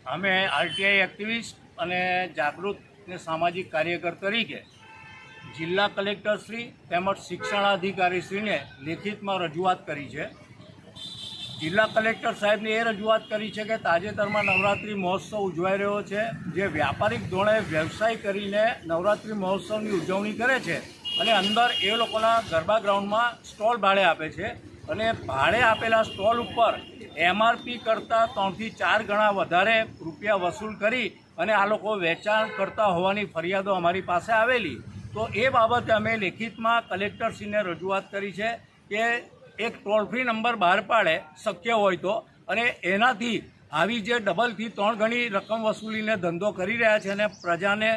અમે RTI activist અને જાગૃત ને સામાજિક કાર્યકર તરીકે જિલ્લા કલેક્ટરશ્રી તેમજ શિક્ષણાધિકારીશ્રીને લેખિતમાં રજૂઆત કરી છે. જિલ્લા કલેક્ટર સાહેબને એ રજૂઆત કરી છે કે તાજેતરમાં નવરાત્રિ મહોત્સવ ઉજવાઈ રહ્યો છે, જે વ્યાપારિક ધોરણે વ્યવસાય કરીને નવરાત્રિ મહોત્સવની ઉજવણી કરે છે અને અંદર એ લોકોના ગરબા ગ્રાઉન્ડમાં સ્ટોલ ભાડે આપે છે અને ભાડે આપેલા સ્ટોલ ઉપર એમઆરપી કરતાં 3 થી 4 ગણા વધારે રૂપિયા વસૂલ કરી અને આ લોકો વેચાણ કરતા હોવાની ફરિયાદો અમારી પાસે આવેલી. તો એ બાબતે અમે લેખિતમાં કલેક્ટરશ્રીને રજૂઆત કરી છે કે એક ટોલ ફ્રી નંબર બહાર પાડે શક્ય હોય તો, અને એનાથી આવી જે 2 થી 3 ગણી રકમ વસૂલીને ધંધો કરી રહ્યા છે અને પ્રજાને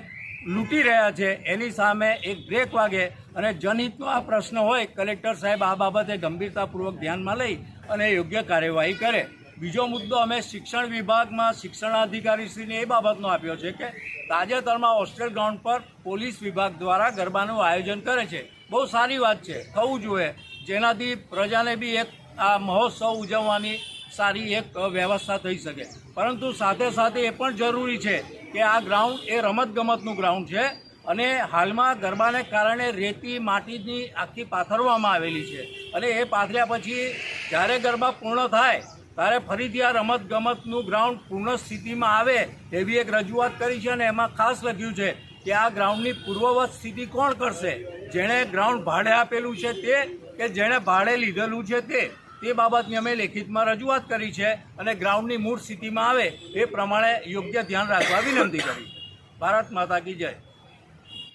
લૂંટી રહ્યા છે એની સામે એક બ્રેક વાગે અને જનહિતનો આ પ્રશ્ન હોય, કલેક્ટર સાહેબ આ બાબતે ગંભીરતાપૂર્વક ધ્યાનમાં લઈ અને યોગ્ય કાર્યવાહી કરે. બીજો મુદ્દો અમે શિક્ષણ વિભાગમાં શિક્ષણાધિકારીશ્રીને એ બાબતનો આપ્યો છે કે તાજેતરમાં હોસ્ટેલ ગ્રાઉન્ડ પર પોલીસ વિભાગ દ્વારા ગરબાનું આયોજન કરે છે. બહુ સારી વાત છે, થવું જોઈએ, જેનાથી પ્રજાને બી એક આ મહોત્સવ ઉજવવાની સારી એક વ્યવસ્થા થઈ શકે. પરંતુ સાથે સાથે એ પણ જરૂરી છે કે આ ગ્રાઉન્ડ એ રમતગમતનું ગ્રાઉન્ડ છે અને હાલમાં ગરબાને કારણે રેતી માટીની આખી પાથરવામાં આવેલી છે અને એ પાથર્યા પછી જ્યારે ગરબા પૂર્ણ થાય ત્યારે ફરીથી આ રમતગમતનું ગ્રાઉન્ડ પૂર્ણ સ્થિતિમાં આવે એવી એક રજૂઆત કરી છે અને એમાં ખાસ લખ્યું છે કે આ ગ્રાઉન્ડની પૂર્વવત સ્થિતિ કોણ કરશે, જેણે ગ્રાઉન્ડ ભાડે આપેલું છે તે કે જેણે ભાડે લીધેલું છે તે બાબતની અમે લેખિતમાં રજૂઆત કરી છે અને ગ્રાઉન્ડની મૂળ સ્થિતિમાં આવે એ પ્રમાણે યોગ્ય ધ્યાન રાખવા વિનંતી કરી છે. ભારત માતા કી જય.